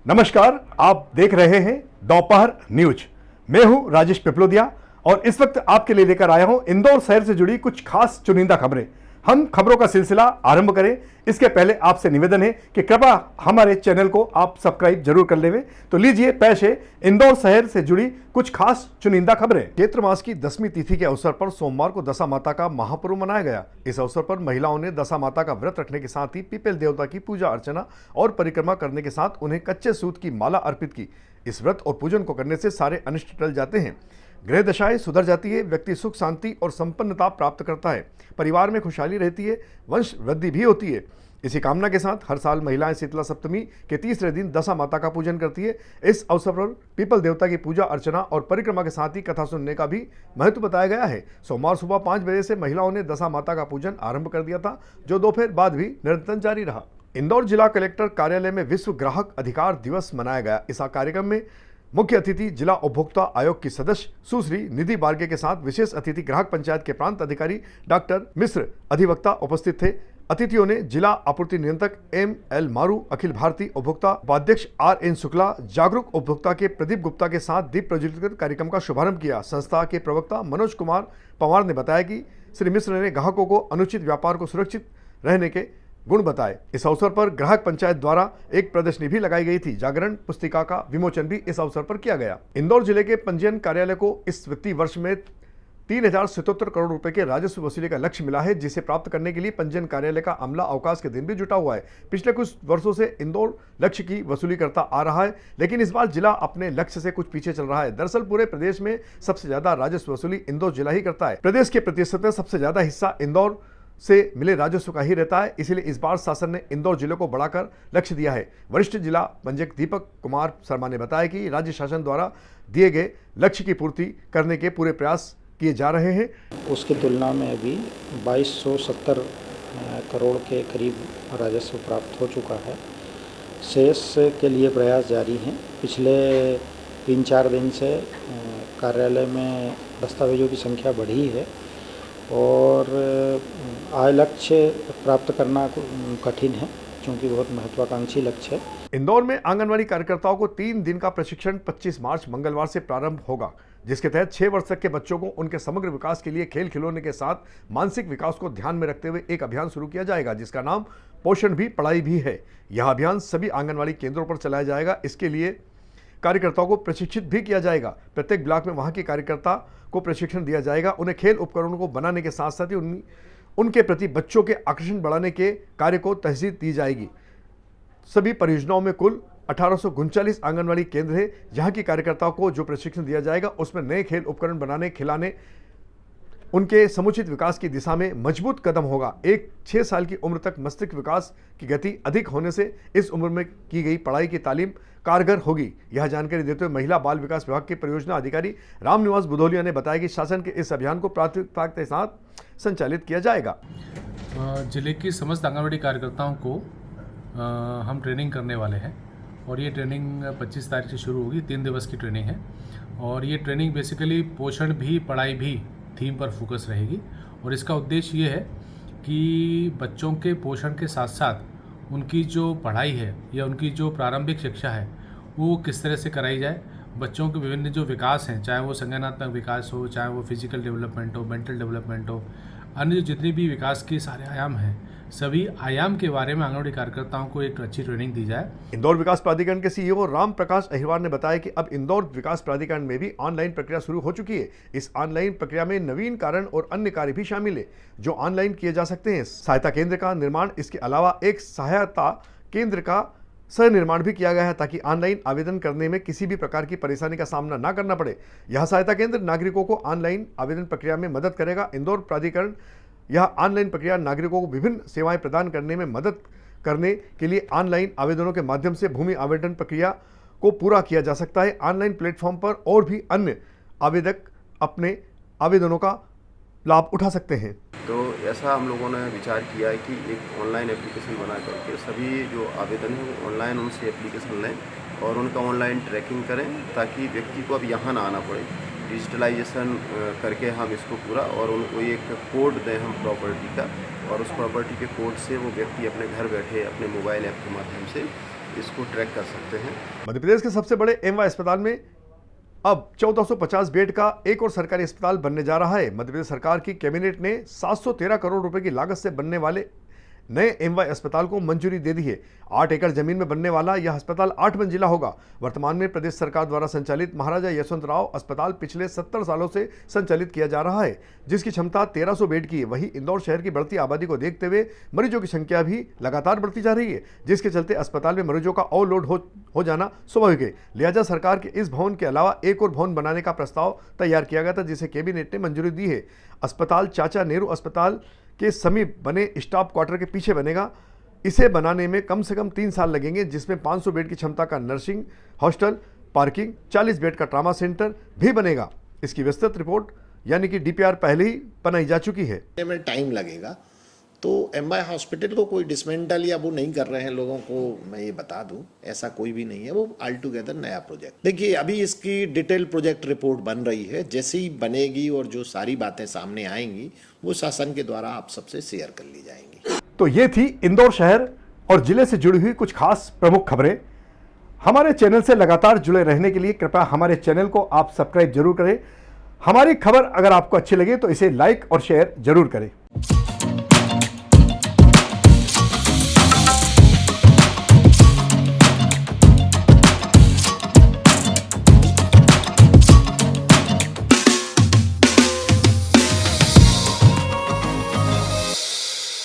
नमस्कार, आप देख रहे हैं दोपहर न्यूज। मैं हूं राजेश पिपलोदिया और इस वक्त आपके लिए लेकर आया हूं इंदौर शहर से जुड़ी कुछ खास चुनिंदा खबरें। हम खबरों का सिलसिला आरंभ करें इसके पहले आपसे निवेदन है कि कृपया हमारे चैनल को आप सब्सक्राइब जरूर कर लेवे। तो लीजिए पेश है इंदौर शहर से जुड़ी कुछ खास चुनिंदा खबरें। चैत्र मास की 10वीं तिथि के अवसर पर सोमवार को दशा माता का महापर्व मनाया गया। इस अवसर पर महिलाओं ने दशा माता का व्रत रखने के साथ ही पीपल देवता की पूजा अर्चना और परिक्रमा करने के साथ उन्हें कच्चे सूत की माला अर्पित की। इस व्रत और पूजन को करने से सारे अनिष्ट टल जाते हैं, ग्रह दशाएं सुधर जाती है, व्यक्ति सुख शांति और संपन्नता प्राप्त करता है, परिवार में खुशहाली रहती है, वंश वृद्धि भी होती है। इसी कामना के साथ हर साल महिलाएं शीतला सप्तमी के तीसरे दिन दशा माता का पूजन करती है। इस अवसर पर पीपल देवता की पूजा अर्चना और परिक्रमा के साथ ही कथा सुनने का भी महत्व बताया गया है। सोमवार सुबह 5 बजे से महिलाओं ने दशा माता का पूजन आरंभ कर दिया था, जो दोपहर बाद भी निरंतर जारी रहा। इंदौर जिला कलेक्टर कार्यालय में विश्व ग्राहक अधिकार दिवस मनाया गया। इस कार्यक्रम में मुख्य अतिथि जिला उपभोक्ता आयोग की सदस्य सुश्री निधि बार्गे के साथ विशेष अतिथि ग्राहक पंचायत के प्रांत अधिकारी डॉक्टर मिश्र अधिवक्ता उपस्थित थे। अतिथियों ने जिला आपूर्ति नियंत्रक ML मारू, अखिल भारतीय उपभोक्ता उपाध्यक्ष RN शुक्ला, जागरूक उपभोक्ता के प्रदीप गुप्ता के साथ दीप प्रज्वलित कर कार्यक्रम का शुभारंभ किया। संस्था के प्रवक्ता मनोज कुमार पवार ने बताया कि श्री मिश्र ने ग्राहकों को अनुचित व्यापार को सुरक्षित रहने के गुण बताए। इस अवसर पर ग्राहक पंचायत द्वारा एक प्रदर्शनी भी लगाई गई थी। जागरण पुस्तिका का विमोचन भी इस अवसर पर किया गया। इंदौर जिले के पंजीयन कार्यालय को इस वित्तीय वर्ष में 3077 करोड़ रुपए के राजस्व वसूली का लक्ष्य मिला है, जिसे प्राप्त करने के लिए पंजीयन कार्यालय का अमला अवकाश के दिन भी जुटा हुआ है। पिछले कुछ वर्षों से इंदौर लक्ष्य की वसूली करता आ रहा है, लेकिन इस बार जिला अपने लक्ष्य से कुछ पीछे चल रहा है। दरअसल पूरे प्रदेश में सबसे ज्यादा राजस्व वसूली इंदौर जिला ही करता है। प्रदेश के प्रतिशत में सबसे ज्यादा हिस्सा इंदौर से मिले राजस्व का ही रहता है, इसलिए इस बार शासन ने इंदौर जिले को बढ़ाकर लक्ष्य दिया है। वरिष्ठ जिला पंजीयक दीपक कुमार शर्मा ने बताया कि राज्य शासन द्वारा दिए गए लक्ष्य की पूर्ति करने के पूरे प्रयास किए जा रहे हैं। उसकी तुलना में अभी 2270 करोड़ के करीब राजस्व प्राप्त हो चुका है। शेष के लिए प्रयास जारी हैं। पिछले 3-4 दिन से कार्यालय में दस्तावेजों की संख्या बढ़ी है और आय लक्ष्य प्राप्त करना कठिन है, क्योंकि बहुत महत्वाकांक्षी लक्ष्य है। इंदौर में आंगनवाड़ी कार्यकर्ताओं को 3 दिन का प्रशिक्षण 25 मार्च मंगलवार से प्रारंभ होगा, जिसके तहत 6 वर्ष तक के बच्चों को उनके समग्र विकास के लिए खेल खिलौने के साथ मानसिक विकास को ध्यान में रखते हुए एक अभियान शुरू किया जाएगा, जिसका नाम पोषण भी पढ़ाई भी है। यह अभियान सभी आंगनवाड़ी केंद्रों पर चलाया जाएगा। इसके लिए कार्यकर्ताओं को प्रशिक्षित भी किया जाएगा। प्रत्येक ब्लॉक में वहां के कार्यकर्ता को प्रशिक्षण दिया जाएगा। उन्हें खेल उपकरणों को बनाने के साथ साथ ही उनके प्रति बच्चों के आकर्षण बढ़ाने के कार्य को तहसील दी जाएगी। सभी परियोजनाओं में कुल 1839 आंगनवाड़ी केंद्र है। यहाँ की कार्यकर्ताओं को जो प्रशिक्षण दिया जाएगा उसमें नए खेल उपकरण बनाने, खिलाने, उनके समुचित विकास की दिशा में मजबूत कदम होगा। 6 साल की उम्र तक मस्तिष्क विकास की गति अधिक होने से इस उम्र में की गई पढ़ाई की तालीम कारगर होगी। यह जानकारी देते हुए महिला बाल विकास विभाग के परियोजना अधिकारी रामनिवास बुधोलिया ने बताया कि शासन के इस अभियान को प्राथमिकता के साथ संचालित किया जाएगा। जिले की समस्त आंगनवाड़ी कार्यकर्ताओं को हम ट्रेनिंग करने वाले हैं और ये ट्रेनिंग 25 तारीख से शुरू होगी। 3 दिवस की ट्रेनिंग है और ये ट्रेनिंग बेसिकली पोषण भी पढ़ाई भी थीम पर फोकस रहेगी। और इसका उद्देश्य ये है कि बच्चों के पोषण के साथ साथ उनकी जो पढ़ाई है या उनकी जो प्रारंभिक शिक्षा है वो किस तरह से कराई जाए। बच्चों के विभिन्न जो विकास हैं, चाहे वो संज्ञानात्मक विकास हो, चाहे वो फिजिकल डेवलपमेंट हो, मेंटल डेवलपमेंट हो, अन्य जितने भी विकास के सारे आयाम हैं, सभी आयाम के बारे में आंगनवाड़ी कार्यकर्ताओं को एक अच्छी ट्रेनिंग दी जाए। इंदौर विकास प्राधिकरण के CEO राम प्रकाश अहिरवार ने बताया कि अब इंदौर विकास प्राधिकरण में भी ऑनलाइन प्रक्रिया शुरू हो चुकी है। इस ऑनलाइन प्रक्रिया में नवीन कारण और अन्य कार्य भी शामिल है जो ऑनलाइन किए जा सकते हैं। सहायता केंद्र का निर्माण, इसके अलावा एक सहायता केंद्र का सह निर्माण भी किया गया है ताकि ऑनलाइन आवेदन करने में किसी भी प्रकार की परेशानी का सामना न करना पड़े। यह सहायता केंद्र नागरिकों को ऑनलाइन आवेदन प्रक्रिया में मदद करेगा। इंदौर प्राधिकरण यह ऑनलाइन प्रक्रिया नागरिकों को विभिन्न सेवाएं प्रदान करने में मदद करने के लिए ऑनलाइन आवेदनों के माध्यम से भूमि आवंटन प्रक्रिया को पूरा किया जा सकता है। ऑनलाइन प्लेटफॉर्म पर और भी अन्य आवेदक अपने आवेदनों का लाभ उठा सकते हैं। तो ऐसा हम लोगों ने विचार किया है कि एक ऑनलाइन एप्लीकेशन बना करके सभी जो आवेदन है वो ऑनलाइन उनसे एप्लीकेशन लें और उनका ऑनलाइन ट्रैकिंग करें, ताकि व्यक्ति को अब यहाँ ना आना पड़े। डिजिटलाइजेशन करके हम इसको पूरा और उनको एक कोड दें हम प्रॉपर्टी का, और उस प्रॉपर्टी के कोड से वो व्यक्ति अपने घर बैठे अपने मोबाइल ऐप के माध्यम से इसको ट्रैक कर सकते हैं। मध्य प्रदेश के सबसे बड़े एमवाय अस्पताल में अब 1450 बेड का एक और सरकारी अस्पताल बनने जा रहा है। मध्य प्रदेश सरकार की कैबिनेट ने 713 करोड़ रुपए की लागत से बनने वाले नए एमवाय अस्पताल को मंजूरी दे दी है। 8 एकड़ जमीन में बनने वाला यह अस्पताल 8 मंजिला होगा। वर्तमान में प्रदेश सरकार द्वारा संचालित महाराजा यशवंतराव अस्पताल पिछले 70 सालों से संचालित किया जा रहा है, जिसकी क्षमता 1300 बेड की है। वहीं इंदौर शहर की बढ़ती आबादी को देखते हुए मरीजों की संख्या भी लगातार बढ़ती जा रही है, जिसके चलते अस्पताल में मरीजों का ओवरलोड हो जाना स्वाभाविक है। लिहाजा सरकार के इस भवन के अलावा एक और भवन बनाने का प्रस्ताव तैयार किया गया था, जिसे कैबिनेट ने मंजूरी दी है। अस्पताल चाचा नेहरू अस्पताल के समीप बने स्टाफ क्वार्टर के पीछे बनेगा। इसे बनाने में कम से कम 3 साल लगेंगे, जिसमें 500 बेड की क्षमता का नर्सिंग हॉस्टल, पार्किंग, 40 बेड का ट्रामा सेंटर भी बनेगा। इसकी विस्तृत रिपोर्ट यानी कि डीपीआर पहले ही बनाई जा चुकी है। में टाइम लगेगा, तो एमवाय हॉस्पिटल को कोई डिसमेंटल या वो नहीं कर रहे हैं लोगों को, मैं ये बता दूं, ऐसा कोई भी नहीं है। वो ऑल टुगेदर नया प्रोजेक्ट। देखिए, अभी इसकी डिटेल प्रोजेक्ट रिपोर्ट बन रही है। जैसे ही बनेगी और जो सारी बातें सामने आएंगी वो शासन के द्वारा आप सबसे शेयर कर ली जाएंगी। तो ये थी इंदौर शहर और जिले से जुड़ी हुई कुछ खास प्रमुख खबरें। हमारे चैनल से लगातार जुड़े रहने के लिए कृपया हमारे चैनल को आप सब्सक्राइब जरूर करें। हमारी खबर अगर आपको अच्छी लगे तो इसे लाइक और शेयर जरूर करें।